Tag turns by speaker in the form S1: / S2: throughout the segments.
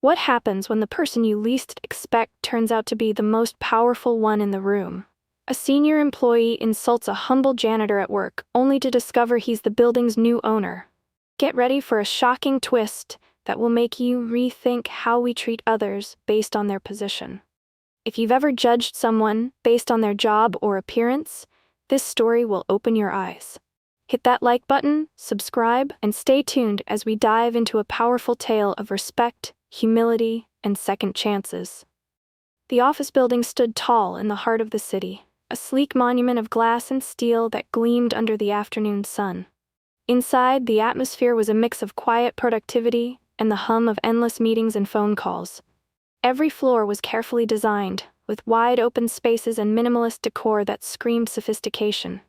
S1: What happens when the person you least expect turns out to be the most powerful one in the room? A senior employee insults a humble janitor at work, only to discover he's the building's new owner. Get ready for a shocking twist that will make you rethink how we treat others based on their position. If you've ever judged someone based on their job or appearance, this story will open your eyes. Hit that like button, subscribe, and stay tuned as we dive into a powerful tale of respect, humility, and second chances. The office building stood tall in the heart of the city, a sleek monument of glass and steel that gleamed under the afternoon sun. Inside, the atmosphere was a mix of quiet productivity and the hum of endless meetings and phone calls. Every floor was carefully designed, with wide open spaces and minimalist decor that screamed sophistication.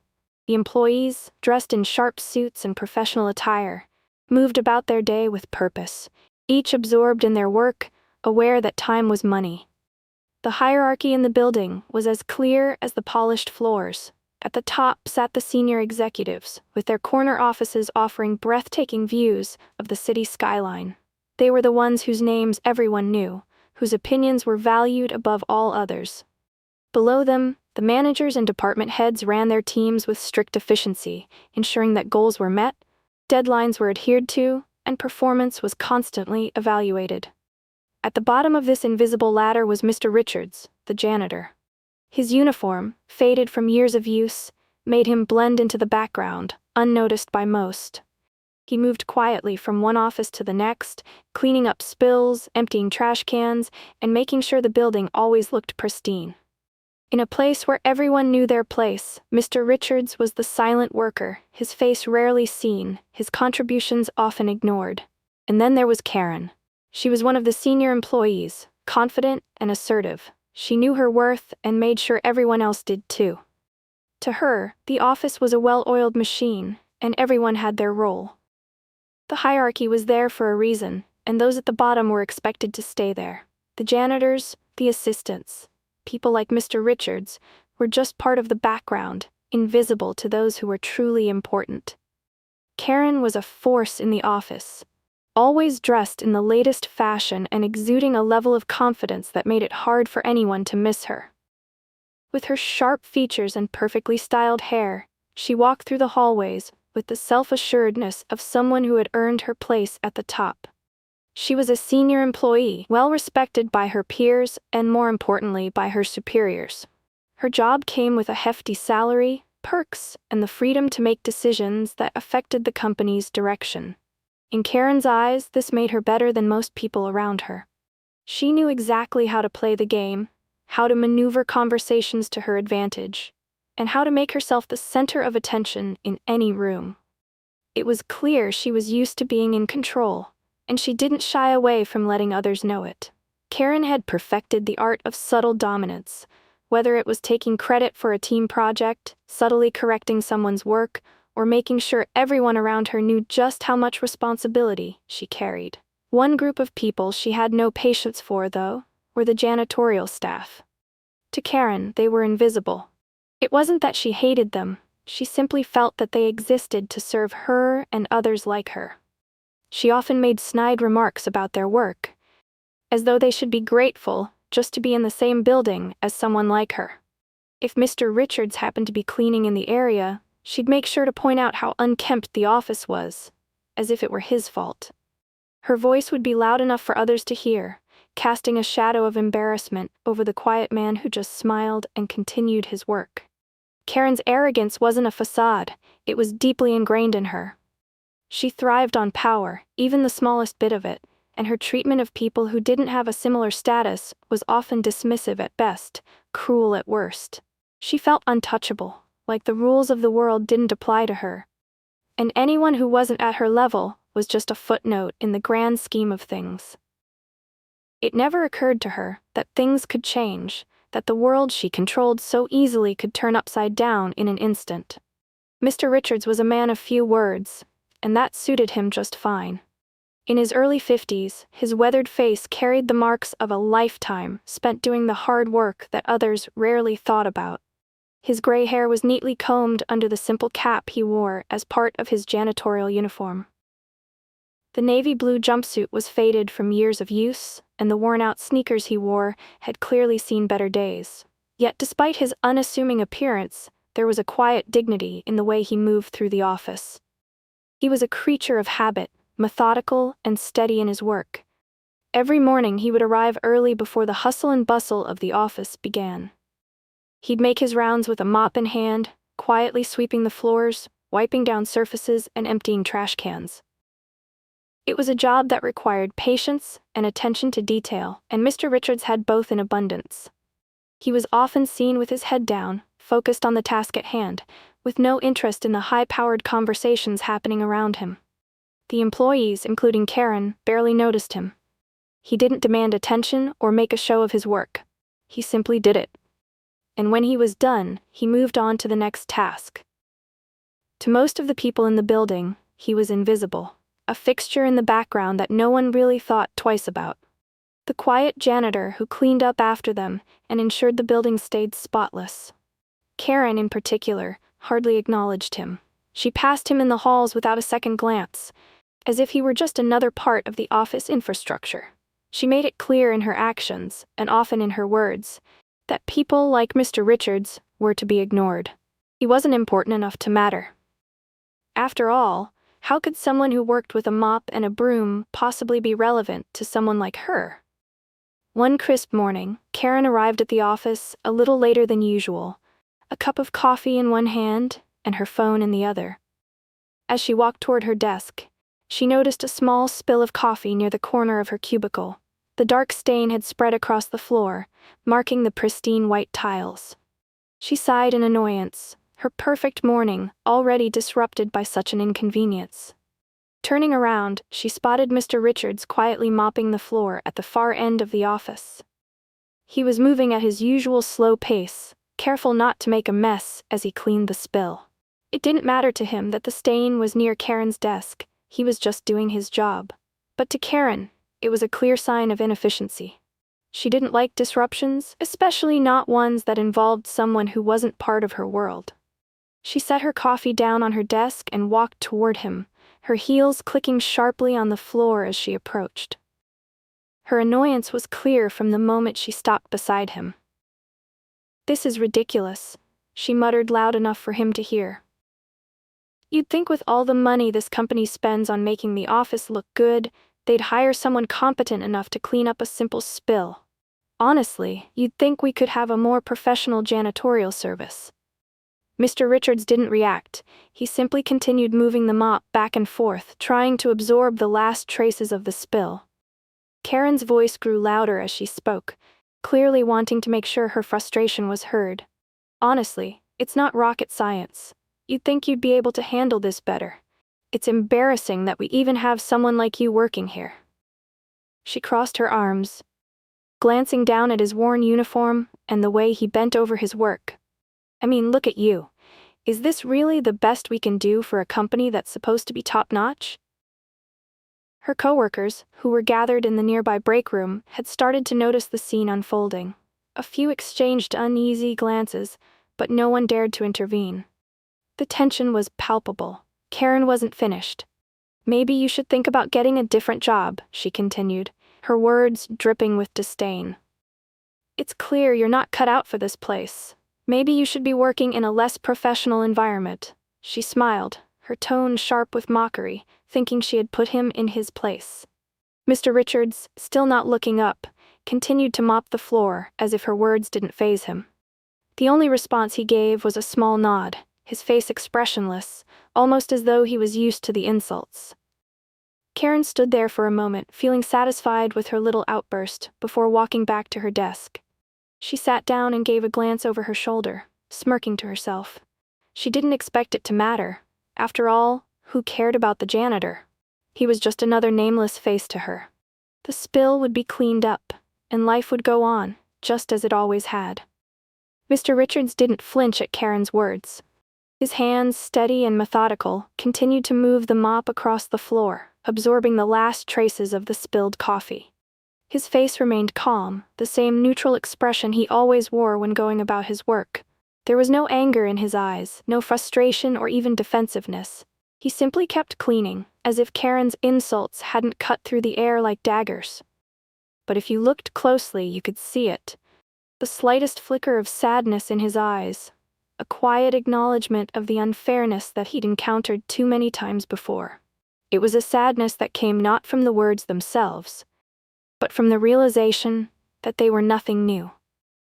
S1: The employees, dressed in sharp suits and professional attire, moved about their day with purpose, each absorbed in their work, aware that time was money. The hierarchy in the building was as clear as the polished floors. At the top sat the senior executives, with their corner offices offering breathtaking views of the city skyline. They were the ones whose names everyone knew, whose opinions were valued above all others. Below them, the managers and department heads ran their teams with strict efficiency, ensuring that goals were met, deadlines were adhered to, and performance was constantly evaluated. At the bottom of this invisible ladder was Mr. Richards, the janitor. His uniform, faded from years of use, made him blend into the background, unnoticed by most. He moved quietly from one office to the next, cleaning up spills, emptying trash cans, and making sure the building always looked pristine. In a place where everyone knew their place, Mr. Richards was the silent worker, his face rarely seen, his contributions often ignored. And then there was Karen. She was one of the senior employees, confident and assertive. She knew her worth and made sure everyone else did too. To her, the office was a well-oiled machine, and everyone had their role. The hierarchy was there for a reason, and those at the bottom were expected to stay there. The janitors, the assistants, people like Mr. Richards, were just part of the background, invisible to those who were truly important. Karen was a force in the office, always dressed in the latest fashion and exuding a level of confidence that made it hard for anyone to miss her. With her sharp features and perfectly styled hair, she walked through the hallways with the self-assuredness of someone who had earned her place at the top. She was a senior employee, well respected by her peers and, more importantly, by her superiors. Her job came with a hefty salary, perks, and the freedom to make decisions that affected the company's direction. In Karen's eyes, this made her better than most people around her. She knew exactly how to play the game, how to maneuver conversations to her advantage, and how to make herself the center of attention in any room. It was clear she was used to being in control, and she didn't shy away from letting others know it. Karen had perfected the art of subtle dominance, whether it was taking credit for a team project, subtly correcting someone's work, or making sure everyone around her knew just how much responsibility she carried. One group of people she had no patience for, though, were the janitorial staff. To Karen, they were invisible. It wasn't that she hated them, she simply felt that they existed to serve her and others like her. She often made snide remarks about their work, as though they should be grateful just to be in the same building as someone like her. If Mr. Richards happened to be cleaning in the area, she'd make sure to point out how unkempt the office was, as if it were his fault. Her voice would be loud enough for others to hear, casting a shadow of embarrassment over the quiet man who just smiled and continued his work. Karen's arrogance wasn't a facade, it was deeply ingrained in her. She thrived on power, even the smallest bit of it, and her treatment of people who didn't have a similar status was often dismissive at best, cruel at worst. She felt untouchable, like the rules of the world didn't apply to her. And anyone who wasn't at her level was just a footnote in the grand scheme of things. It never occurred to her that things could change, that the world she controlled so easily could turn upside down in an instant. Mr. Richards was a man of few words, and that suited him just fine. In his early 50s, his weathered face carried the marks of a lifetime spent doing the hard work that others rarely thought about. His gray hair was neatly combed under the simple cap he wore as part of his janitorial uniform. The navy blue jumpsuit was faded from years of use, and the worn-out sneakers he wore had clearly seen better days. Yet despite his unassuming appearance, there was a quiet dignity in the way he moved through the office. He was a creature of habit, methodical and steady in his work. Every morning he would arrive early before the hustle and bustle of the office began. He'd make his rounds with a mop in hand, quietly sweeping the floors, wiping down surfaces, and emptying trash cans. It was a job that required patience and attention to detail, and Mr. Richards had both in abundance. He was often seen with his head down, focused on the task at hand, with no interest in the high-powered conversations happening around him. The employees, including Karen, barely noticed him. He didn't demand attention or make a show of his work. He simply did it. And when he was done, he moved on to the next task. To most of the people in the building, he was invisible, a fixture in the background that no one really thought twice about. The quiet janitor who cleaned up after them and ensured the building stayed spotless. Karen, in particular, hardly acknowledged him. She passed him in the halls without a second glance, as if he were just another part of the office infrastructure. She made it clear in her actions, and often in her words, that people like Mr. Richards were to be ignored. He wasn't important enough to matter. After all, how could someone who worked with a mop and a broom possibly be relevant to someone like her? One crisp morning, Karen arrived at the office a little later than usual, a cup of coffee in one hand and her phone in the other. As she walked toward her desk, she noticed a small spill of coffee near the corner of her cubicle. The dark stain had spread across the floor, marking the pristine white tiles. She sighed in annoyance, her perfect morning already disrupted by such an inconvenience. Turning around, she spotted Mr. Richards quietly mopping the floor at the far end of the office. He was moving at his usual slow pace, careful not to make a mess as he cleaned the spill. It didn't matter to him that the stain was near Karen's desk, he was just doing his job. But to Karen, it was a clear sign of inefficiency. She didn't like disruptions, especially not ones that involved someone who wasn't part of her world. She set her coffee down on her desk and walked toward him, her heels clicking sharply on the floor as she approached. Her annoyance was clear from the moment she stopped beside him. "This is ridiculous," she muttered loud enough for him to hear. "You'd think with all the money this company spends on making the office look good, they'd hire someone competent enough to clean up a simple spill. Honestly, you'd think we could have a more professional janitorial service." Mr. Richards didn't react. He simply continued moving the mop back and forth, trying to absorb the last traces of the spill. Karen's voice grew louder as she spoke, clearly wanting to make sure her frustration was heard. "Honestly, it's not rocket science. You'd think you'd be able to handle this better. It's embarrassing that we even have someone like you working here." She crossed her arms, glancing down at his worn uniform and the way he bent over his work. "I mean, look at you. Is this really the best we can do for a company that's supposed to be top-notch?" Her coworkers, who were gathered in the nearby break room, had started to notice the scene unfolding. A few exchanged uneasy glances, but no one dared to intervene. The tension was palpable. Karen wasn't finished. "Maybe you should think about getting a different job," she continued, her words dripping with disdain. "It's clear you're not cut out for this place. Maybe you should be working in a less professional environment." She smiled, her tone sharp with mockery, thinking she had put him in his place. Mr. Richards, still not looking up, continued to mop the floor as if her words didn't faze him. The only response he gave was a small nod, his face expressionless, almost as though he was used to the insults. Karen stood there for a moment, feeling satisfied with her little outburst, before walking back to her desk. She sat down and gave a glance over her shoulder, smirking to herself. She didn't expect it to matter. After all, who cared about the janitor? He was just another nameless face to her. The spill would be cleaned up, and life would go on, just as it always had. Mr. Richards didn't flinch at Karen's words. His hands, steady and methodical, continued to move the mop across the floor, absorbing the last traces of the spilled coffee. His face remained calm, the same neutral expression he always wore when going about his work. There was no anger in his eyes, no frustration or even defensiveness. He simply kept cleaning, as if Karen's insults hadn't cut through the air like daggers. But if you looked closely, you could see it. The slightest flicker of sadness in his eyes, a quiet acknowledgement of the unfairness that he'd encountered too many times before. It was a sadness that came not from the words themselves, but from the realization that they were nothing new.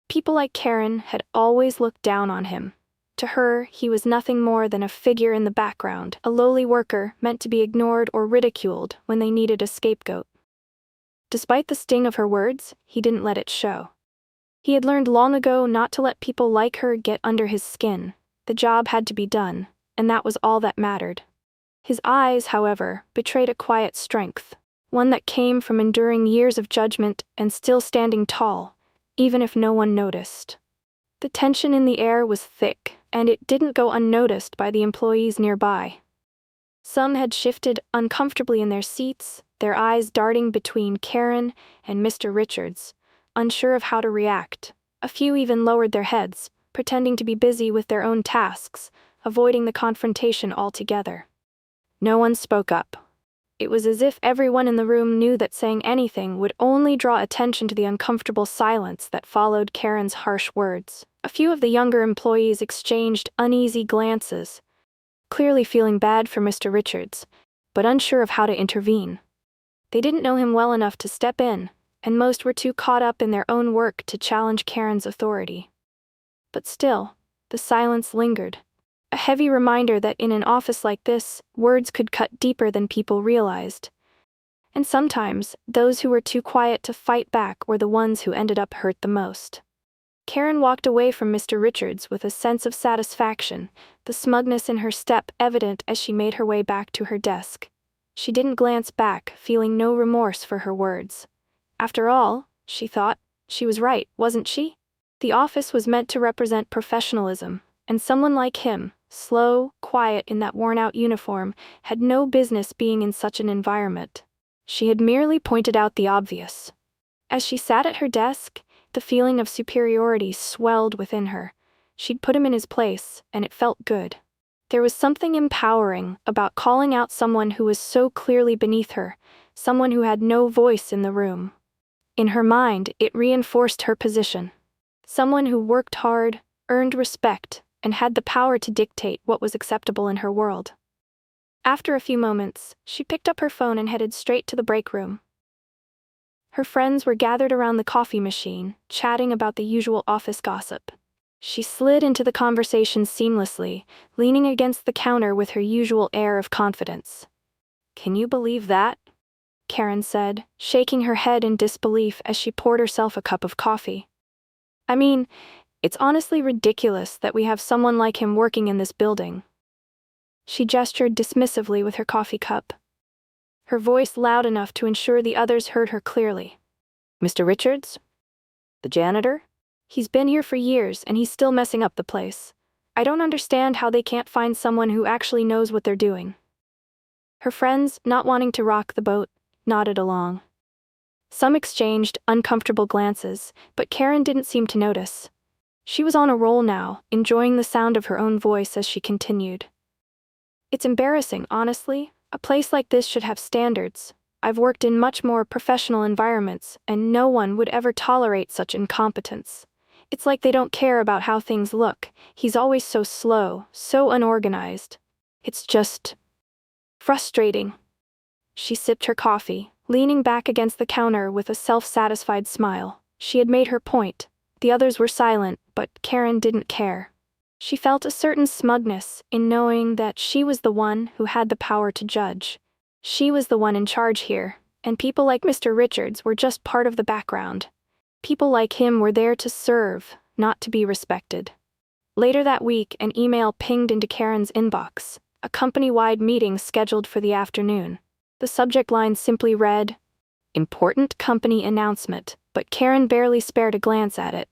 S1: People like Karen had always looked down on him. To her, he was nothing more than a figure in the background, a lowly worker meant to be ignored or ridiculed when they needed a scapegoat. Despite the sting of her words, he didn't let it show. He had learned long ago not to let people like her get under his skin. The job had to be done, and that was all that mattered. His eyes, however, betrayed a quiet strength, one that came from enduring years of judgment and still standing tall, even if no one noticed. The tension in the air was thick, and it didn't go unnoticed by the employees nearby. Some had shifted uncomfortably in their seats, their eyes darting between Karen and Mr. Richards, unsure of how to react. A few even lowered their heads, pretending to be busy with their own tasks, avoiding the confrontation altogether. No one spoke up. It was as if everyone in the room knew that saying anything would only draw attention to the uncomfortable silence that followed Karen's harsh words. A few of the younger employees exchanged uneasy glances, clearly feeling bad for Mr. Richards, but unsure of how to intervene. They didn't know him well enough to step in, and most were too caught up in their own work to challenge Karen's authority. But still, the silence lingered. A heavy reminder that in an office like this, words could cut deeper than people realized. And sometimes, those who were too quiet to fight back were the ones who ended up hurt the most. Karen walked away from Mr. Richards with a sense of satisfaction, the smugness in her step evident as she made her way back to her desk. She didn't glance back, feeling no remorse for her words. After all, she thought, she was right, wasn't she? The office was meant to represent professionalism, and someone like him, slow, quiet in that worn-out uniform, had no business being in such an environment. She had merely pointed out the obvious. As she sat at her desk, the feeling of superiority swelled within her. She'd put him in his place, and it felt good. There was something empowering about calling out someone who was so clearly beneath her, someone who had no voice in the room. In her mind, it reinforced her position. Someone who worked hard, earned respect, and had the power to dictate what was acceptable in her world. After a few moments, she picked up her phone and headed straight to the break room. Her friends were gathered around the coffee machine, chatting about the usual office gossip. She slid into the conversation seamlessly, leaning against the counter with her usual air of confidence. "Can you believe that?" Karen said, shaking her head in disbelief as she poured herself a cup of coffee. "I mean, it's honestly ridiculous that we have someone like him working in this building." She gestured dismissively with her coffee cup, her voice loud enough to ensure the others heard her clearly. "Mr. Richards? The janitor? He's been here for years and he's still messing up the place. I don't understand how they can't find someone who actually knows what they're doing." Her friends, not wanting to rock the boat, nodded along. Some exchanged uncomfortable glances, but Karen didn't seem to notice. She was on a roll now, enjoying the sound of her own voice as she continued. "It's embarrassing, honestly. A place like this should have standards. I've worked in much more professional environments, and no one would ever tolerate such incompetence. It's like they don't care about how things look. He's always so slow, so unorganized. It's just frustrating." She sipped her coffee, leaning back against the counter with a self-satisfied smile. She had made her point. The others were silent, but Karen didn't care. She felt a certain smugness in knowing that she was the one who had the power to judge. She was the one in charge here, and people like Mr. Richards were just part of the background. People like him were there to serve, not to be respected. Later that week, an email pinged into Karen's inbox, a company-wide meeting scheduled for the afternoon. The subject line simply read, "Important company announcement," but Karen barely spared a glance at it.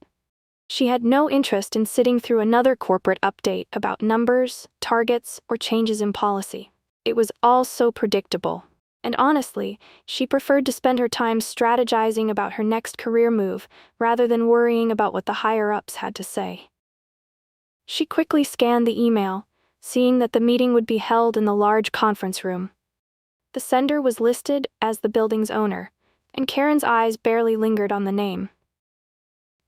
S1: She had no interest in sitting through another corporate update about numbers, targets, or changes in policy. It was all so predictable. And honestly, she preferred to spend her time strategizing about her next career move rather than worrying about what the higher-ups had to say. She quickly scanned the email, seeing that the meeting would be held in the large conference room. The sender was listed as the building's owner, and Karen's eyes barely lingered on the name.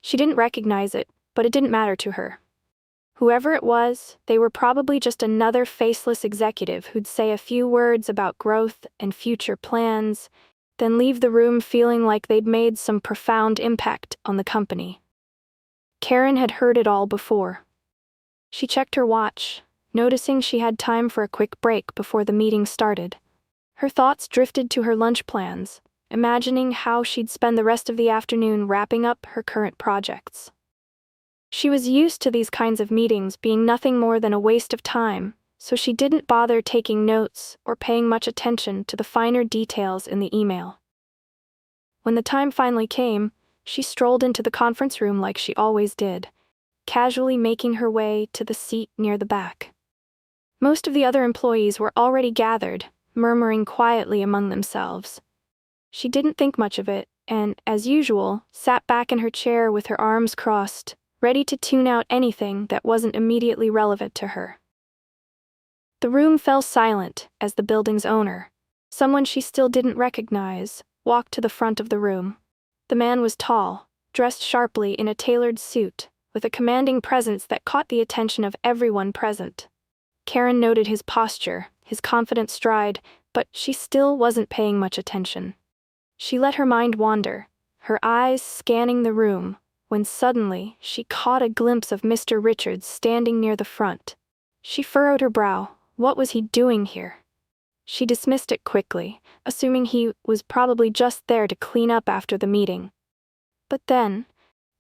S1: She didn't recognize it, but it didn't matter to her. Whoever it was, they were probably just another faceless executive who'd say a few words about growth and future plans, then leave the room feeling like they'd made some profound impact on the company. Karen had heard it all before. She checked her watch, noticing she had time for a quick break before the meeting started. Her thoughts drifted to her lunch plans, imagining how she'd spend the rest of the afternoon wrapping up her current projects. She was used to these kinds of meetings being nothing more than a waste of time, so she didn't bother taking notes or paying much attention to the finer details in the email. When the time finally came, she strolled into the conference room like she always did, casually making her way to the seat near the back. Most of the other employees were already gathered, murmuring quietly among themselves. She didn't think much of it, and, as usual, sat back in her chair with her arms crossed, ready to tune out anything that wasn't immediately relevant to her. The room fell silent as the building's owner, someone she still didn't recognize, walked to the front of the room. The man was tall, dressed sharply in a tailored suit, with a commanding presence that caught the attention of everyone present. Karen noted his posture, his confident stride, but she still wasn't paying much attention. She let her mind wander, her eyes scanning the room, when suddenly she caught a glimpse of Mr. Richards standing near the front. She furrowed her brow. What was he doing here? She dismissed it quickly, assuming he was probably just there to clean up after the meeting. But then,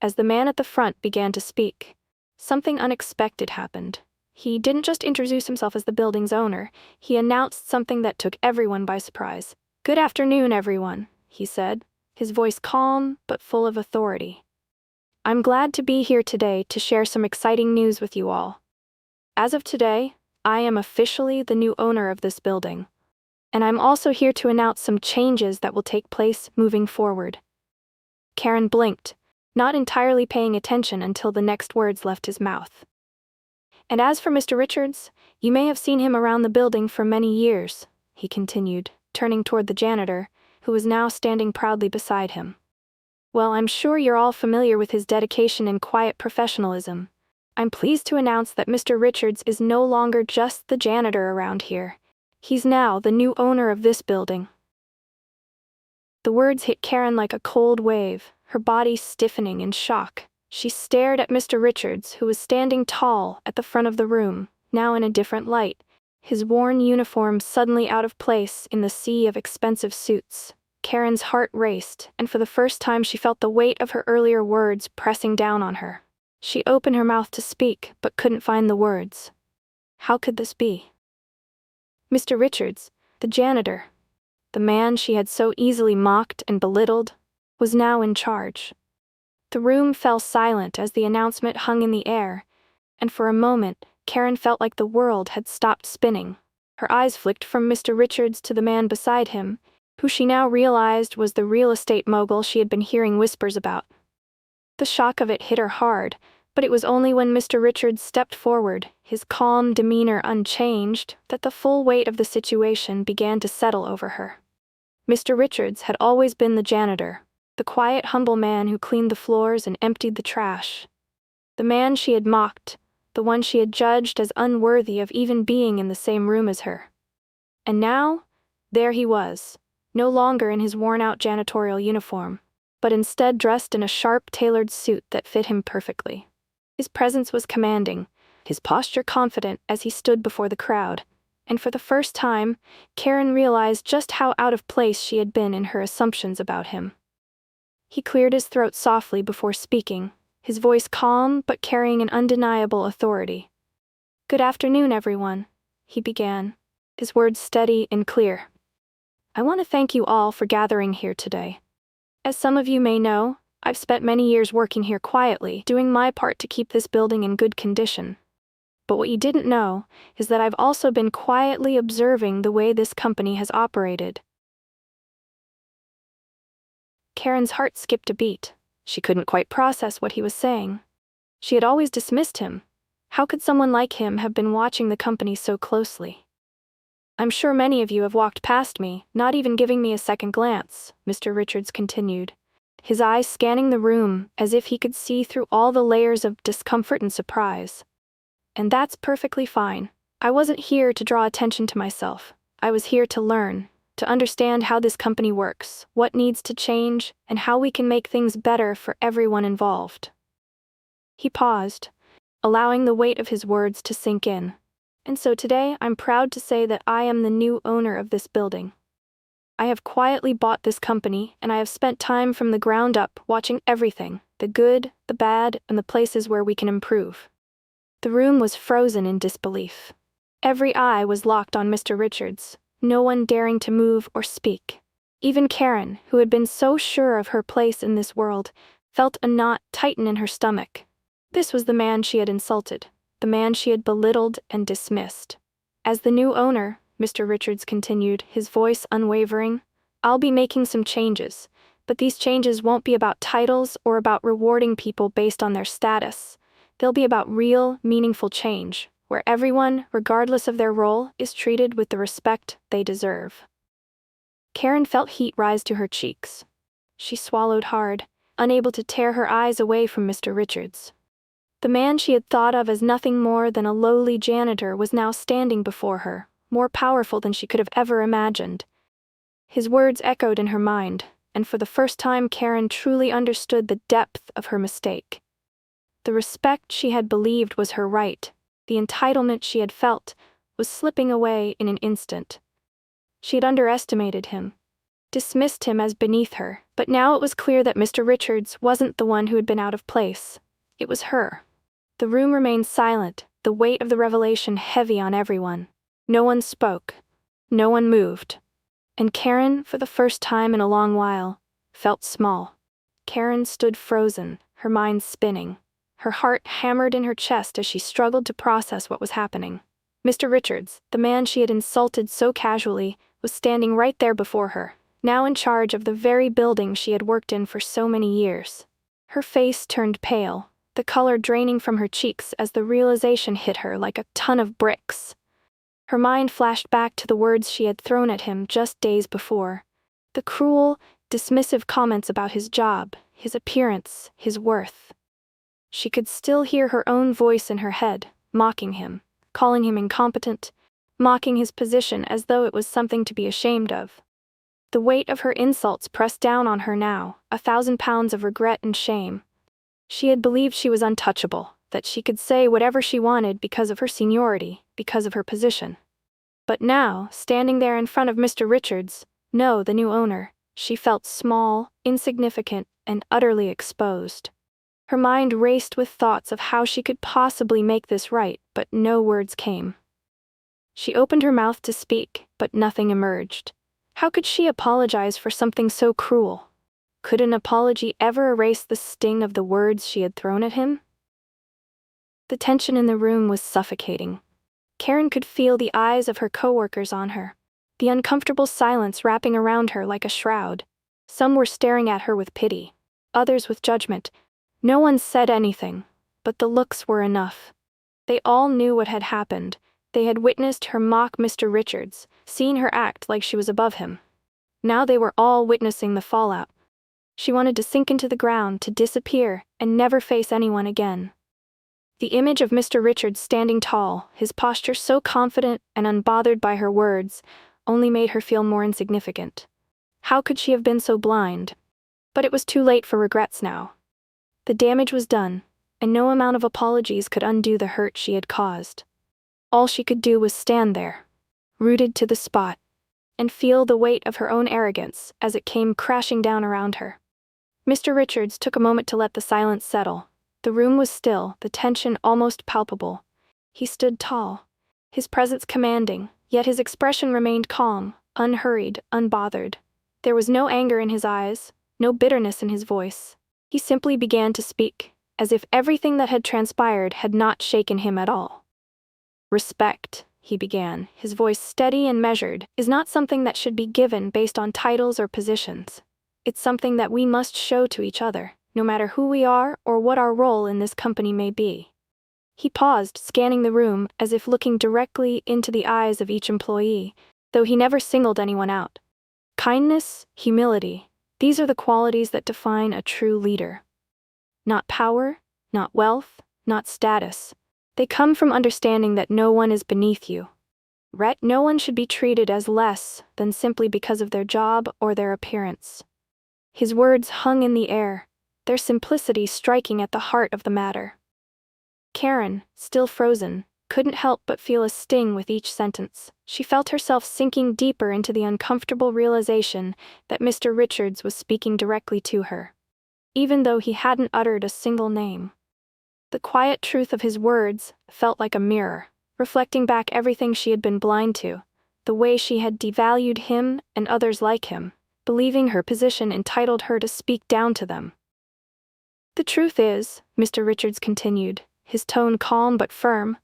S1: as the man at the front began to speak, something unexpected happened. He didn't just introduce himself as the building's owner, he announced something that took everyone by surprise. "Good afternoon, everyone," he said, his voice calm but full of authority. "I'm glad to be here today to share some exciting news with you all. As of today, I am officially the new owner of this building, and I'm also here to announce some changes that will take place moving forward." Karen blinked, not entirely paying attention until the next words left his mouth. "And as for Mr. Richards, you may have seen him around the building for many years," he continued, turning toward the janitor, who was now standing proudly beside him. "Well, I'm sure you're all familiar with his dedication and quiet professionalism. I'm pleased to announce that Mr. Richards is no longer just the janitor around here. He's now the new owner of this building." The words hit Karen like a cold wave, her body stiffening in shock. She stared at Mr. Richards, who was standing tall at the front of the room, now in a different light, his worn uniform suddenly out of place in the sea of expensive suits. Karen's heart raced, and for the first time she felt the weight of her earlier words pressing down on her. She opened her mouth to speak, but couldn't find the words. How could this be? Mr. Richards, the janitor, the man she had so easily mocked and belittled, was now in charge. The room fell silent as the announcement hung in the air, and for a moment, Karen felt like the world had stopped spinning. Her eyes flicked from Mr. Richards to the man beside him, who she now realized was the real estate mogul she had been hearing whispers about. The shock of it hit her hard, but it was only when Mr. Richards stepped forward, his calm demeanor unchanged, that the full weight of the situation began to settle over her. Mr. Richards had always been the janitor, the quiet, humble man who cleaned the floors and emptied the trash. The man she had mocked, the one she had judged as unworthy of even being in the same room as her. And now, there he was, no longer in his worn-out janitorial uniform, but instead dressed in a sharp, tailored suit that fit him perfectly. His presence was commanding, his posture confident as he stood before the crowd, and for the first time, Karen realized just how out of place she had been in her assumptions about him. He cleared his throat softly before speaking, his voice calm but carrying an undeniable authority. "Good afternoon, everyone," he began, his words steady and clear. "I want to thank you all for gathering here today. As some of you may know, I've spent many years working here quietly, doing my part to keep this building in good condition. But what you didn't know is that I've also been quietly observing the way this company has operated." Karen's heart skipped a beat. She couldn't quite process what he was saying. She had always dismissed him. How could someone like him have been watching the company so closely? I'm sure many of you have walked past me, not even giving me a second glance, Mr. Richards continued, his eyes scanning the room as if he could see through all the layers of discomfort and surprise. And that's perfectly fine. I wasn't here to draw attention to myself. I was here to learn, to understand how this company works, what needs to change, and how we can make things better for everyone involved. He paused, allowing the weight of his words to sink in. And so today, I'm proud to say that I am the new owner of this building. I have quietly bought this company, and I have spent time from the ground up watching everything, the good, the bad, and the places where we can improve. The room was frozen in disbelief. Every eye was locked on Mr. Richards, no one daring to move or speak. Even Karen, who had been so sure of her place in this world, felt a knot tighten in her stomach. This was the man she had insulted, the man she had belittled and dismissed. As the new owner, Mr. Richards continued, his voice unwavering, I'll be making some changes, but these changes won't be about titles or about rewarding people based on their status. They'll be about real, meaningful change, where everyone, regardless of their role, is treated with the respect they deserve. Karen felt heat rise to her cheeks. She swallowed hard, unable to tear her eyes away from Mr. Richards. The man she had thought of as nothing more than a lowly janitor was now standing before her, more powerful than she could have ever imagined. His words echoed in her mind, and for the first time Karen truly understood the depth of her mistake. The respect she had believed was her right, the entitlement she had felt, was slipping away in an instant. She had underestimated him, dismissed him as beneath her, but now it was clear that Mr. Richards wasn't the one who had been out of place. It was her. The room remained silent, the weight of the revelation heavy on everyone. No one spoke. No one moved. And Karen, for the first time in a long while, felt small. Karen stood frozen, her mind spinning. Her heart hammered in her chest as she struggled to process what was happening. Mr. Richards, the man she had insulted so casually, was standing right there before her, now in charge of the very building she had worked in for so many years. Her face turned pale, the color draining from her cheeks as the realization hit her like a ton of bricks. Her mind flashed back to the words she had thrown at him just days before. The cruel, dismissive comments about his job, his appearance, his worth. She could still hear her own voice in her head, mocking him, calling him incompetent, mocking his position as though it was something to be ashamed of. The weight of her insults pressed down on her now, 1,000 pounds of regret and shame. She had believed she was untouchable, that she could say whatever she wanted because of her seniority, because of her position. But now, standing there in front of Mr. Richards, the new owner, she felt small, insignificant, and utterly exposed. Her mind raced with thoughts of how she could possibly make this right, but no words came. She opened her mouth to speak, but nothing emerged. How could she apologize for something so cruel? Could an apology ever erase the sting of the words she had thrown at him? The tension in the room was suffocating. Karen could feel the eyes of her coworkers on her, the uncomfortable silence wrapping around her like a shroud. Some were staring at her with pity, others with judgment. No one said anything, but the looks were enough. They all knew what had happened. They had witnessed her mock Mr. Richards, seen her act like she was above him. Now they were all witnessing the fallout. She wanted to sink into the ground, to disappear, and never face anyone again. The image of Mr. Richards standing tall, his posture so confident and unbothered by her words, only made her feel more insignificant. How could she have been so blind? But it was too late for regrets now. The damage was done, and no amount of apologies could undo the hurt she had caused. All she could do was stand there, rooted to the spot, and feel the weight of her own arrogance as it came crashing down around her. Mr. Richards took a moment to let the silence settle. The room was still, the tension almost palpable. He stood tall, his presence commanding, yet his expression remained calm, unhurried, unbothered. There was no anger in his eyes, no bitterness in his voice. He simply began to speak, as if everything that had transpired had not shaken him at all. Respect, he began, his voice steady and measured, is not something that should be given based on titles or positions. It's something that we must show to each other, no matter who we are or what our role in this company may be. He paused, scanning the room as if looking directly into the eyes of each employee, though he never singled anyone out. Kindness, humility, these are the qualities that define a true leader. Not power, not wealth, not status. They come from understanding that no one is beneath you. No one should be treated as less than simply because of their job or their appearance. His words hung in the air, their simplicity striking at the heart of the matter. Karen, still frozen, couldn't help but feel a sting with each sentence. She felt herself sinking deeper into the uncomfortable realization that Mr. Richards was speaking directly to her, even though he hadn't uttered a single name. The quiet truth of his words felt like a mirror, reflecting back everything she had been blind to, the way she had devalued him and others like him, believing her position entitled her to speak down to them. The truth is, Mr. Richards continued, his tone calm but firm,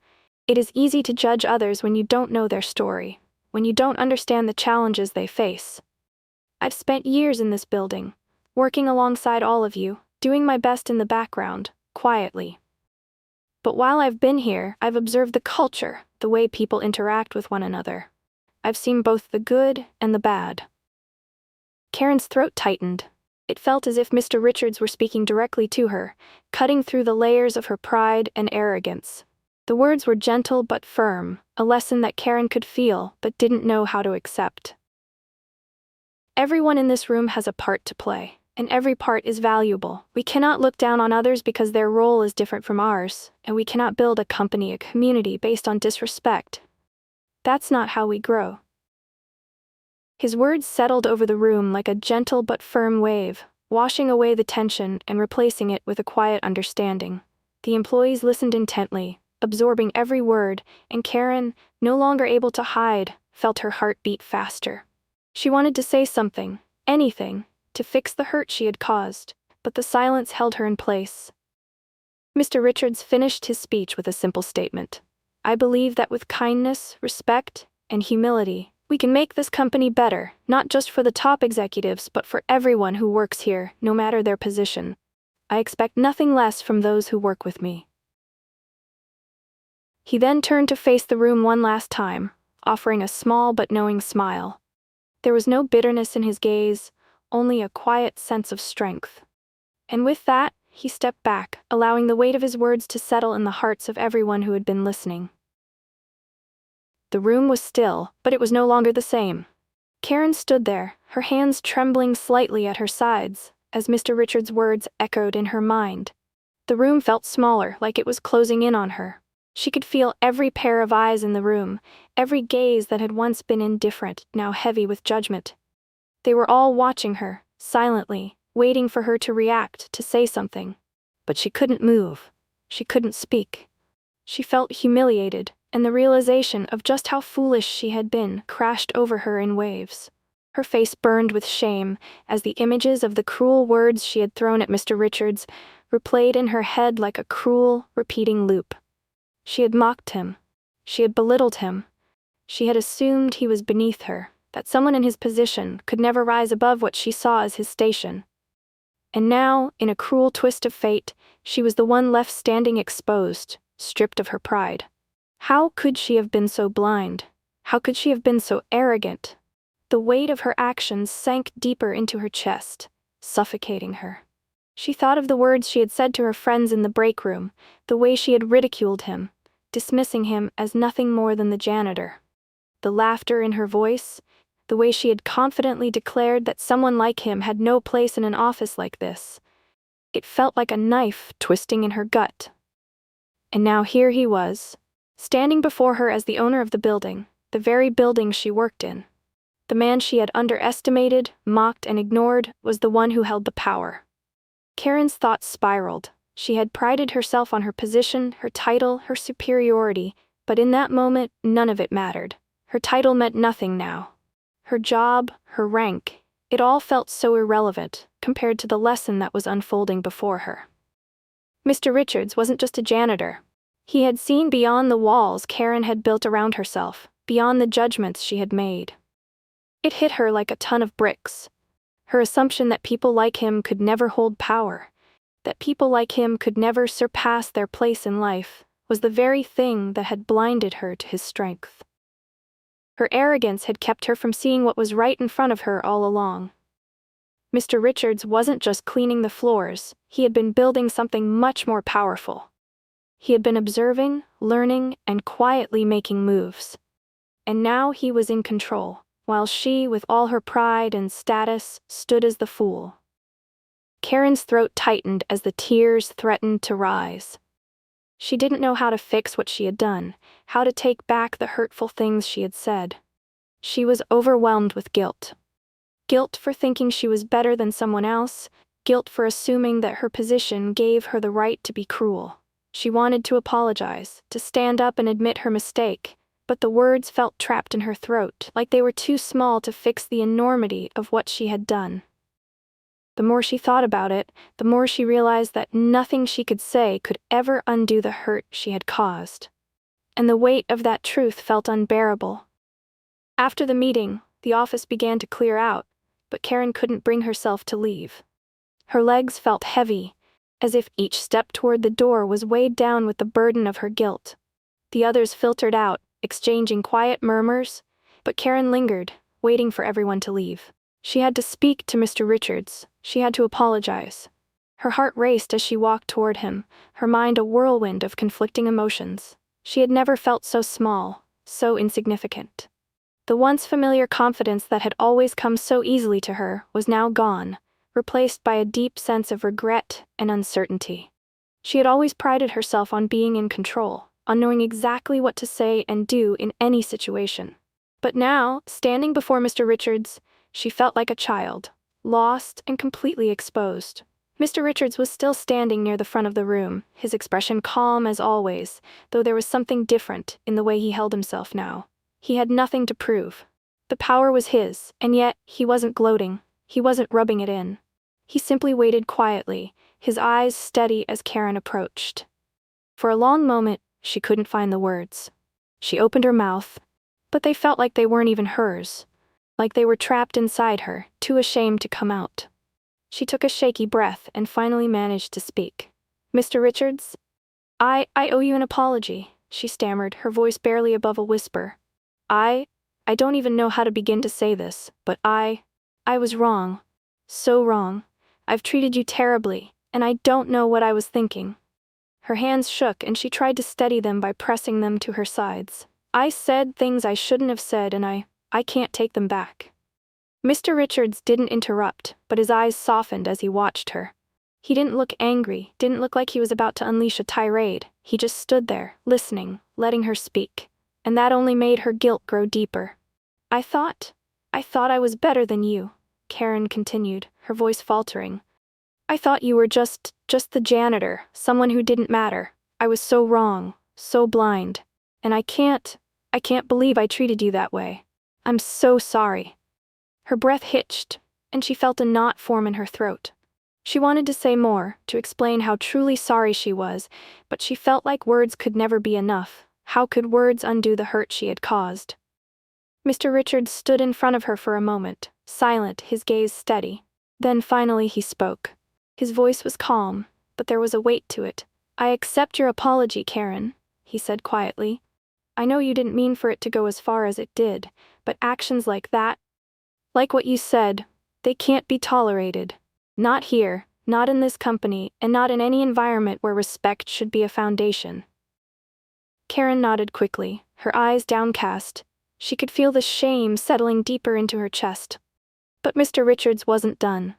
S1: it is easy to judge others when you don't know their story, when you don't understand the challenges they face. I've spent years in this building, working alongside all of you, doing my best in the background, quietly. But while I've been here, I've observed the culture, the way people interact with one another. I've seen both the good and the bad. Karen's throat tightened. It felt as if Mr. Richards were speaking directly to her, cutting through the layers of her pride and arrogance. The words were gentle but firm, a lesson that Karen could feel but didn't know how to accept. Everyone in this room has a part to play, and every part is valuable. We cannot look down on others because their role is different from ours, and we cannot build a company, a community based on disrespect. That's not how we grow. His words settled over the room like a gentle but firm wave, washing away the tension and replacing it with a quiet understanding. The employees listened intently, absorbing every word, and Karen, no longer able to hide, felt her heart beat faster. She wanted to say something, anything, to fix the hurt she had caused, but the silence held her in place. Mr. Richards finished his speech with a simple statement. I believe that with kindness, respect, and humility, we can make this company better, not just for the top executives but for everyone who works here, no matter their position. I expect nothing less from those who work with me. He then turned to face the room one last time, offering a small but knowing smile. There was no bitterness in his gaze, only a quiet sense of strength. And with that, he stepped back, allowing the weight of his words to settle in the hearts of everyone who had been listening. The room was still, but it was no longer the same. Karen stood there, her hands trembling slightly at her sides, as Mr. Richards' words echoed in her mind. The room felt smaller, like it was closing in on her. She could feel every pair of eyes in the room, every gaze that had once been indifferent, now heavy with judgment. They were all watching her, silently, waiting for her to react, to say something. But she couldn't move. She couldn't speak. She felt humiliated, and the realization of just how foolish she had been crashed over her in waves. Her face burned with shame as the images of the cruel words she had thrown at Mr. Richards replayed in her head like a cruel, repeating loop. She had mocked him. She had belittled him. She had assumed he was beneath her, that someone in his position could never rise above what she saw as his station. And now, in a cruel twist of fate, she was the one left standing exposed, stripped of her pride. How could she have been so blind? How could she have been so arrogant? The weight of her actions sank deeper into her chest, suffocating her. She thought of the words she had said to her friends in the break room, the way she had ridiculed him, dismissing him as nothing more than the janitor. The laughter in her voice, the way she had confidently declared that someone like him had no place in an office like this. It felt like a knife twisting in her gut. And now here he was, standing before her as the owner of the building, the very building she worked in. The man she had underestimated, mocked, and ignored was the one who held the power. Karen's thoughts spiraled. She had prided herself on her position, her title, her superiority, but in that moment, none of it mattered. Her title meant nothing now. Her job, her rank, it all felt so irrelevant compared to the lesson that was unfolding before her. Mr. Richards wasn't just a janitor. He had seen beyond the walls Karen had built around herself, beyond the judgments she had made. It hit her like a ton of bricks. Her assumption that people like him could never hold power, that people like him could never surpass their place in life, was the very thing that had blinded her to his strength. Her arrogance had kept her from seeing what was right in front of her all along. Mr. Richards wasn't just cleaning the floors, he had been building something much more powerful. He had been observing, learning, and quietly making moves. And now he was in control, while she, with all her pride and status, stood as the fool. Karen's throat tightened as the tears threatened to rise. She didn't know how to fix what she had done, how to take back the hurtful things she had said. She was overwhelmed with guilt. Guilt for thinking she was better than someone else, guilt for assuming that her position gave her the right to be cruel. She wanted to apologize, to stand up and admit her mistake, but the words felt trapped in her throat, like they were too small to fix the enormity of what she had done. The more she thought about it, the more she realized that nothing she could say could ever undo the hurt she had caused. And the weight of that truth felt unbearable. After the meeting, the office began to clear out, but Karen couldn't bring herself to leave. Her legs felt heavy, as if each step toward the door was weighed down with the burden of her guilt. The others filtered out, exchanging quiet murmurs, but Karen lingered, waiting for everyone to leave. She had to speak to Mr. Richards. She had to apologize. Her heart raced as she walked toward him, her mind a whirlwind of conflicting emotions. She had never felt so small, so insignificant. The once familiar confidence that had always come so easily to her was now gone, replaced by a deep sense of regret and uncertainty. She had always prided herself on being in control, on knowing exactly what to say and do in any situation. But now, standing before Mr. Richards, she felt like a child, lost and completely exposed. Mr. Richards was still standing near the front of the room, his expression calm as always, though there was something different in the way he held himself now. He had nothing to prove. The power was his, and yet he wasn't gloating, he wasn't rubbing it in. He simply waited quietly, his eyes steady as Karen approached. For a long moment, she couldn't find the words. She opened her mouth, but they felt like they weren't even hers, like they were trapped inside her, too ashamed to come out. She took a shaky breath and finally managed to speak. "Mr. Richards? I owe you an apology," she stammered, her voice barely above a whisper. I don't even know how to begin to say this, but I was wrong. So wrong. I've treated you terribly, and I don't know what I was thinking." Her hands shook and she tried to steady them by pressing them to her sides. "I said things I shouldn't have said and I can't take them back." Mr. Richards didn't interrupt, but his eyes softened as he watched her. He didn't look angry, didn't look like he was about to unleash a tirade. He just stood there, listening, letting her speak. And that only made her guilt grow deeper. I thought I was better than you," Karen continued, her voice faltering. "I thought you were just the janitor, someone who didn't matter. I was so wrong, so blind. And I can't believe I treated you that way. I'm so sorry." Her breath hitched, and she felt a knot form in her throat. She wanted to say more, to explain how truly sorry she was, but she felt like words could never be enough. How could words undo the hurt she had caused? Mr. Richards stood in front of her for a moment, silent, his gaze steady. Then finally he spoke. His voice was calm, but there was a weight to it. "I accept your apology, Karen," he said quietly. "I know you didn't mean for it to go as far as it did, but actions like that, like what you said, they can't be tolerated. Not here, not in this company, and not in any environment where respect should be a foundation." Karen nodded quickly, her eyes downcast. She could feel the shame settling deeper into her chest. But Mr. Richards wasn't done.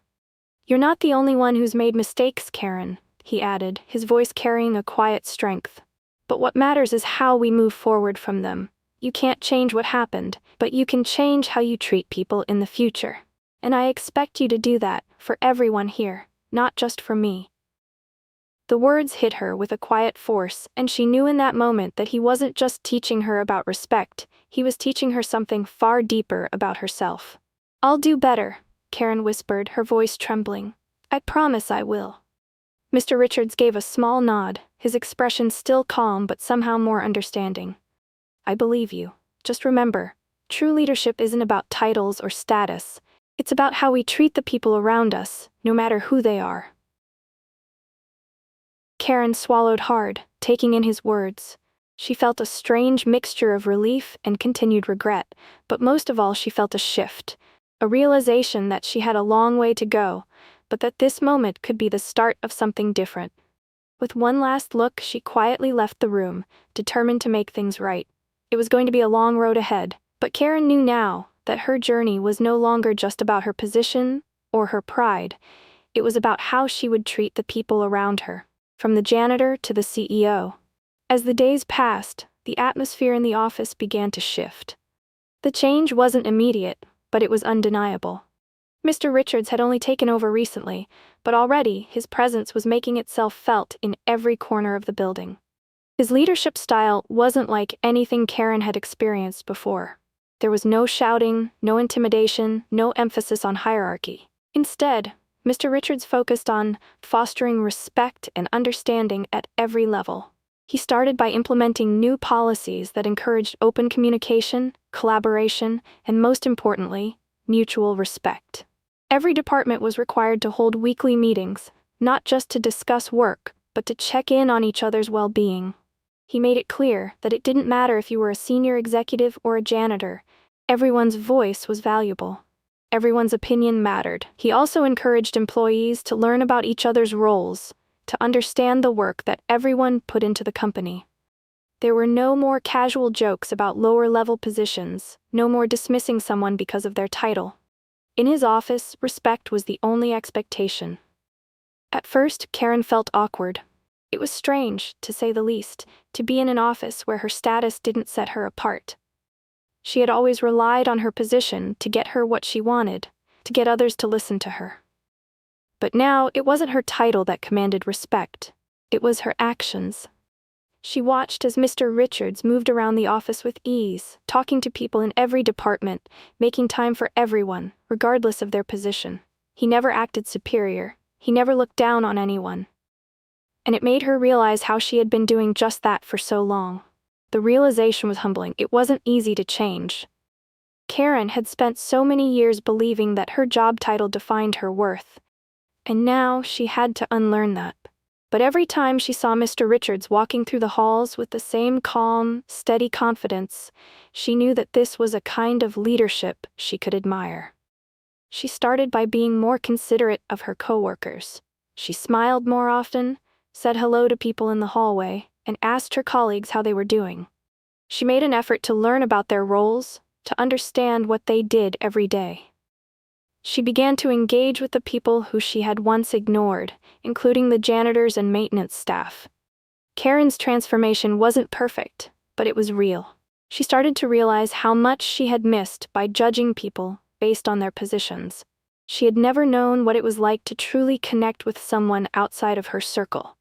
S1: "You're not the only one who's made mistakes, Karen," he added, his voice carrying a quiet strength. "But what matters is how we move forward from them. You can't change what happened, but you can change how you treat people in the future. And I expect you to do that, for everyone here, not just for me." The words hit her with a quiet force, and she knew in that moment that he wasn't just teaching her about respect, he was teaching her something far deeper about herself. "I'll do better," Karen whispered, her voice trembling. "I promise I will." Mr. Richards gave a small nod, his expression still calm but somehow more understanding. "I believe you. Just remember, true leadership isn't about titles or status. It's about how we treat the people around us, no matter who they are." Karen swallowed hard. taking in his words. She felt a strange mixture of relief and continued regret, but most of all she felt a shift, a realization that she had a long way to go, but that this moment could be the start of something different. With one last look, she quietly left the room, determined to make things right. It was going to be a long road ahead, but Karen knew now that her journey was no longer just about her position or her pride. It was about how she would treat the people around her, from the janitor to the CEO. As the days passed, the atmosphere in the office began to shift. The change wasn't immediate, but it was undeniable. Mr. Richards had only taken over recently, but already his presence was making itself felt in every corner of the building. His leadership style wasn't like anything Karen had experienced before. There was no shouting, no intimidation, no emphasis on hierarchy. Instead, Mr. Richards focused on fostering respect and understanding at every level. He started by implementing new policies that encouraged open communication, collaboration, and most importantly, mutual respect. Every department was required to hold weekly meetings, not just to discuss work, but to check in on each other's well-being. He made it clear that it didn't matter if you were a senior executive or a janitor. Everyone's voice was valuable. Everyone's opinion mattered. He also encouraged employees to learn about each other's roles, to understand the work that everyone put into the company. There were no more casual jokes about lower-level positions, no more dismissing someone because of their title. In his office, respect was the only expectation. At first, Karen felt awkward. It was strange, to say the least, to be in an office where her status didn't set her apart. She had always relied on her position to get her what she wanted, to get others to listen to her. But now, it wasn't her title that commanded respect. It was her actions. She watched as Mr. Richards moved around the office with ease, talking to people in every department, making time for everyone, regardless of their position. He never acted superior. He never looked down on anyone. And it made her realize how she had been doing just that for so long. The realization was humbling. It wasn't easy to change. Karen had spent so many years believing that her job title defined her worth. And now she had to unlearn that. But every time she saw Mr. Richards walking through the halls with the same calm, steady confidence, she knew that this was a kind of leadership she could admire. She started by being more considerate of her coworkers. She smiled more often, said hello to people in the hallway, and asked her colleagues how they were doing. She made an effort to learn about their roles, to understand what they did every day. She began to engage with the people who she had once ignored, including the janitors and maintenance staff. Karen's transformation wasn't perfect, but it was real. She started to realize how much she had missed by judging people based on their positions. She had never known what it was like to truly connect with someone outside of her circle.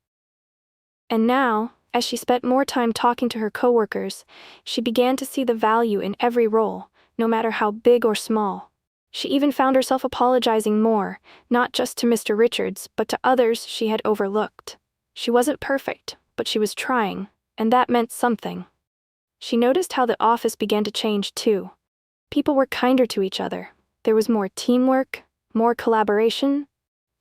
S1: And now, as she spent more time talking to her coworkers, she began to see the value in every role, no matter how big or small. She even found herself apologizing more, not just to Mr. Richards, but to others she had overlooked. She wasn't perfect, but she was trying, and that meant something. She noticed how the office began to change too. People were kinder to each other. There was more teamwork, more collaboration.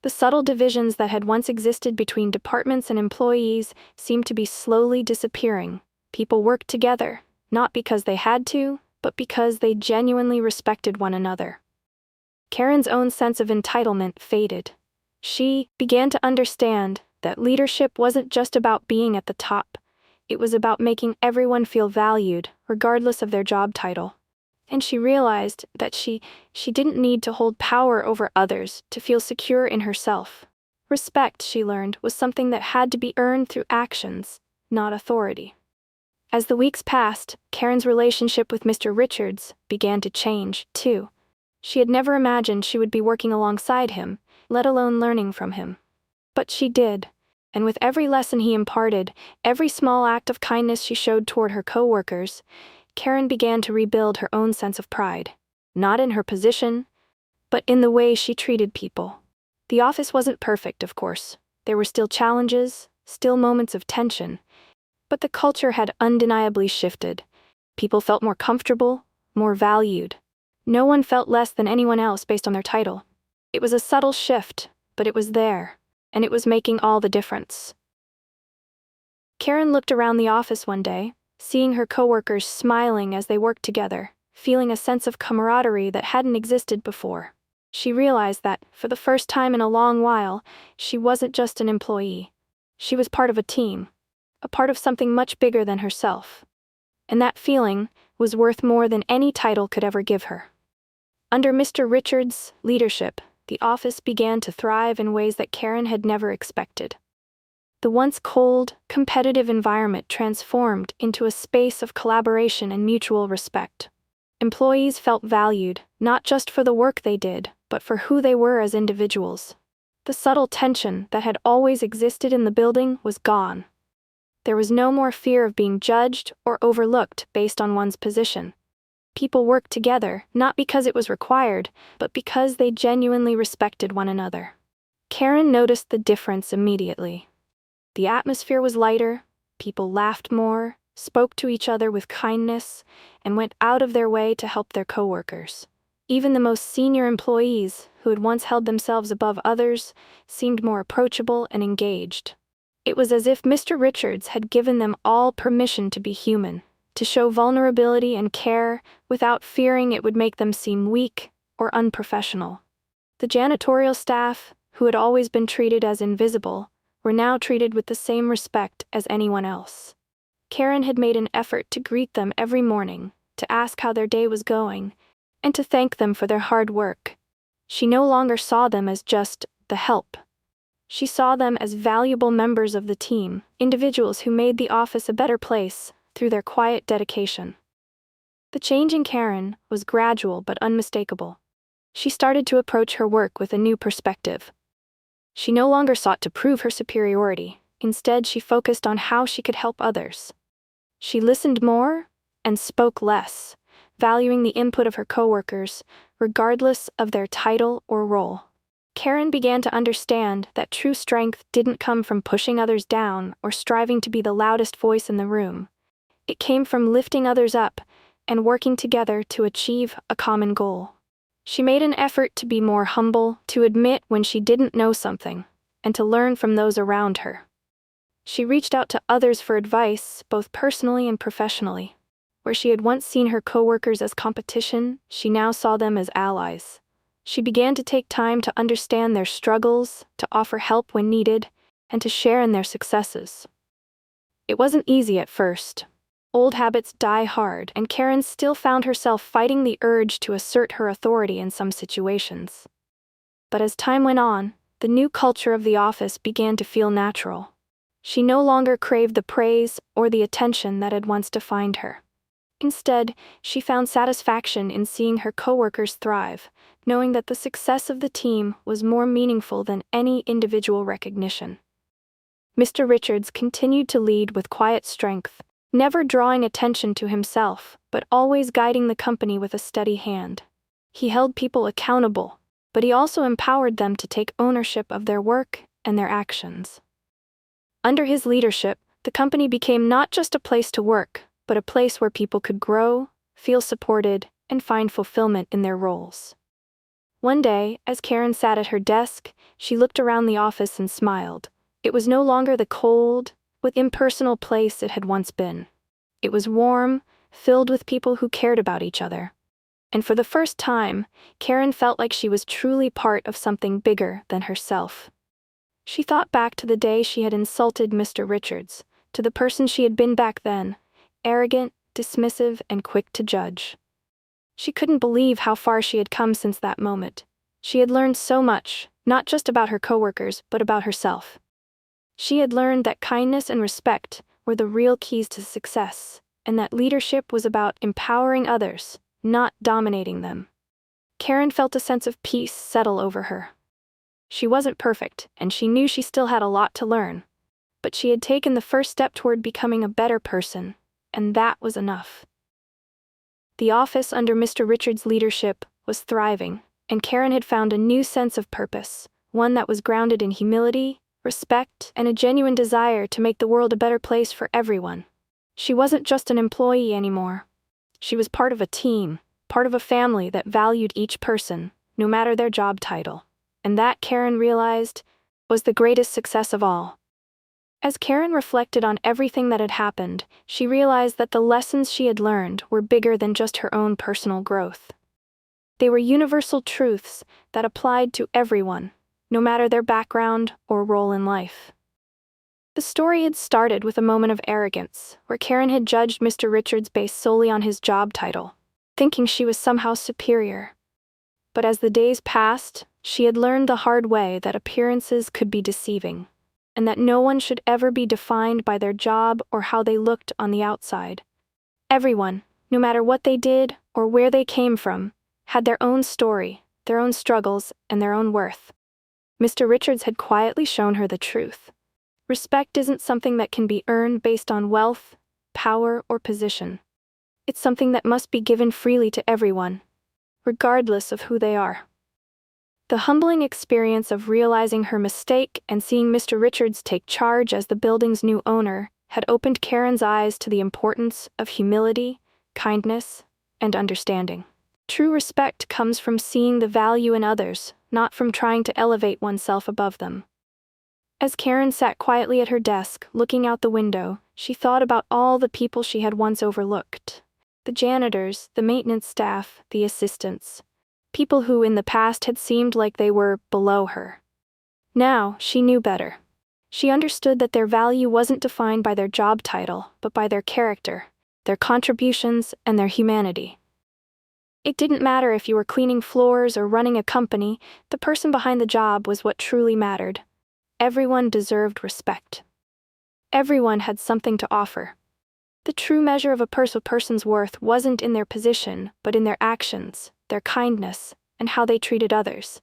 S1: The subtle divisions that had once existed between departments and employees seemed to be slowly disappearing. People worked together, not because they had to, but because they genuinely respected one another. Karen's own sense of entitlement faded. She began to understand that leadership wasn't just about being at the top. It was about making everyone feel valued, regardless of their job title. And she realized that she didn't need to hold power over others to feel secure in herself. Respect, she learned, was something that had to be earned through actions, not authority. As the weeks passed, Karen's relationship with Mr. Richards began to change, too. She had never imagined she would be working alongside him, let alone learning from him. But she did, and with every lesson he imparted, every small act of kindness she showed toward her coworkers, Karen began to rebuild her own sense of pride, not in her position, but in the way she treated people. The office wasn't perfect, of course. There were still challenges, still moments of tension, but the culture had undeniably shifted. People felt more comfortable, more valued. No one felt less than anyone else based on their title. It was a subtle shift, but it was there, and it was making all the difference. Karen looked around the office one day, seeing her coworkers smiling as they worked together, feeling a sense of camaraderie that hadn't existed before. She realized that, for the first time in a long while, she wasn't just an employee. She was part of a team, a part of something much bigger than herself. And that feeling was worth more than any title could ever give her. Under Mr. Richards' leadership, the office began to thrive in ways that Karen had never expected. The once cold, competitive environment transformed into a space of collaboration and mutual respect. Employees felt valued, not just for the work they did, but for who they were as individuals. The subtle tension that had always existed in the building was gone. There was no more fear of being judged or overlooked based on one's position. People worked together, not because it was required, but because they genuinely respected one another. Karen noticed the difference immediately. The atmosphere was lighter, people laughed more, spoke to each other with kindness, and went out of their way to help their coworkers. Even the most senior employees, who had once held themselves above others, seemed more approachable and engaged. It was as if Mr. Richards had given them all permission to be human, to show vulnerability and care without fearing it would make them seem weak or unprofessional. The janitorial staff, who had always been treated as invisible, were now treated with the same respect as anyone else. Karen had made an effort to greet them every morning, to ask how their day was going, and to thank them for their hard work. She no longer saw them as just the help. She saw them as valuable members of the team, individuals who made the office a better place through their quiet dedication. The change in Karen was gradual but unmistakable. She started to approach her work with a new perspective. She no longer sought to prove her superiority. Instead, she focused on how she could help others. She listened more and spoke less, valuing the input of her coworkers, regardless of their title or role. Karen began to understand that true strength didn't come from pushing others down or striving to be the loudest voice in the room. It came from lifting others up and working together to achieve a common goal. She made an effort to be more humble, to admit when she didn't know something, and to learn from those around her. She reached out to others for advice, both personally and professionally. Where she had once seen her coworkers as competition, she now saw them as allies. She began to take time to understand their struggles, to offer help when needed, and to share in their successes. It wasn't easy at first. Old habits die hard, and Karen still found herself fighting the urge to assert her authority in some situations. But as time went on, the new culture of the office began to feel natural. She no longer craved the praise or the attention that had once defined her. Instead, she found satisfaction in seeing her coworkers thrive, knowing that the success of the team was more meaningful than any individual recognition. Mr. Richards continued to lead with quiet strength, never drawing attention to himself, but always guiding the company with a steady hand. He held people accountable, but he also empowered them to take ownership of their work and their actions. Under his leadership, the company became not just a place to work, but a place where people could grow, feel supported, and find fulfillment in their roles. One day, as Karen sat at her desk, she looked around the office and smiled. It was no longer the cold, impersonal place it had once been. It was warm, filled with people who cared about each other. And for the first time, Karen felt like she was truly part of something bigger than herself. She thought back to the day she had insulted Mr. Richards, to the person she had been back then, arrogant, dismissive, and quick to judge. She couldn't believe how far she had come since that moment. She had learned so much, not just about her coworkers, but about herself. She had learned that kindness and respect were the real keys to success, and that leadership was about empowering others, not dominating them. Karen felt a sense of peace settle over her. She wasn't perfect, and she knew she still had a lot to learn. But she had taken the first step toward becoming a better person, and that was enough. The office under Mr. Richards' leadership was thriving, and Karen had found a new sense of purpose, one that was grounded in humility, respect, and a genuine desire to make the world a better place for everyone. She wasn't just an employee anymore. She was part of a team, part of a family that valued each person, no matter their job title. And that, Karen realized, was the greatest success of all. As Karen reflected on everything that had happened, she realized that the lessons she had learned were bigger than just her own personal growth. They were universal truths that applied to everyone, no matter their background or role in life. The story had started with a moment of arrogance, where Karen had judged Mr. Richards based solely on his job title, thinking she was somehow superior. But as the days passed, she had learned the hard way that appearances could be deceiving, and that no one should ever be defined by their job or how they looked on the outside. Everyone, no matter what they did or where they came from, had their own story, their own struggles, and their own worth. Mr. Richards had quietly shown her the truth. Respect isn't something that can be earned based on wealth, power, or position. It's something that must be given freely to everyone, regardless of who they are. The humbling experience of realizing her mistake and seeing Mr. Richards take charge as the building's new owner had opened Karen's eyes to the importance of humility, kindness, and understanding. True respect comes from seeing the value in others, not from trying to elevate oneself above them. As Karen sat quietly at her desk, looking out the window, she thought about all the people she had once overlooked. The janitors, the maintenance staff, the assistants. People who in the past had seemed like they were below her. Now, she knew better. She understood that their value wasn't defined by their job title, but by their character, their contributions, and their humanity. It didn't matter if you were cleaning floors or running a company, the person behind the job was what truly mattered. Everyone deserved respect. Everyone had something to offer. The true measure of a person's worth wasn't in their position, but in their actions, their kindness, and how they treated others.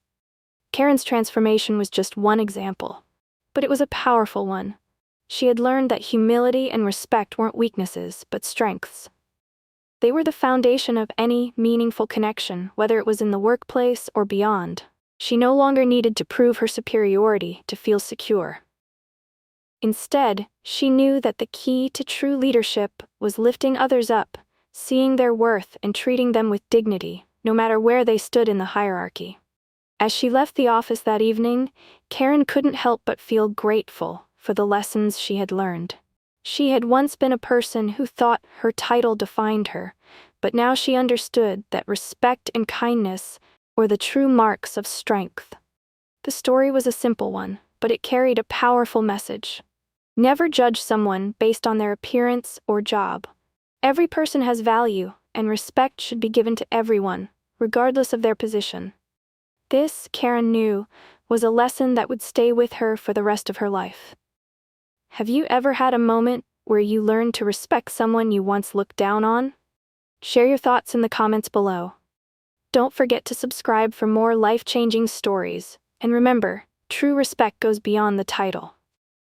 S1: Karen's transformation was just one example, but it was a powerful one. She had learned that humility and respect weren't weaknesses, but strengths. They were the foundation of any meaningful connection, whether it was in the workplace or beyond. She no longer needed to prove her superiority to feel secure. Instead, she knew that the key to true leadership was lifting others up, seeing their worth and treating them with dignity, no matter where they stood in the hierarchy. As she left the office that evening, Karen couldn't help but feel grateful for the lessons she had learned. She had once been a person who thought her title defined her, but now she understood that respect and kindness were the true marks of strength. The story was a simple one, but it carried a powerful message. Never judge someone based on their appearance or job. Every person has value, and respect should be given to everyone, regardless of their position. This, Karen knew, was a lesson that would stay with her for the rest of her life. Have you ever had a moment where you learned to respect someone you once looked down on? Share your thoughts in the comments below. Don't forget to subscribe for more life-changing stories, and remember, true respect goes beyond the title.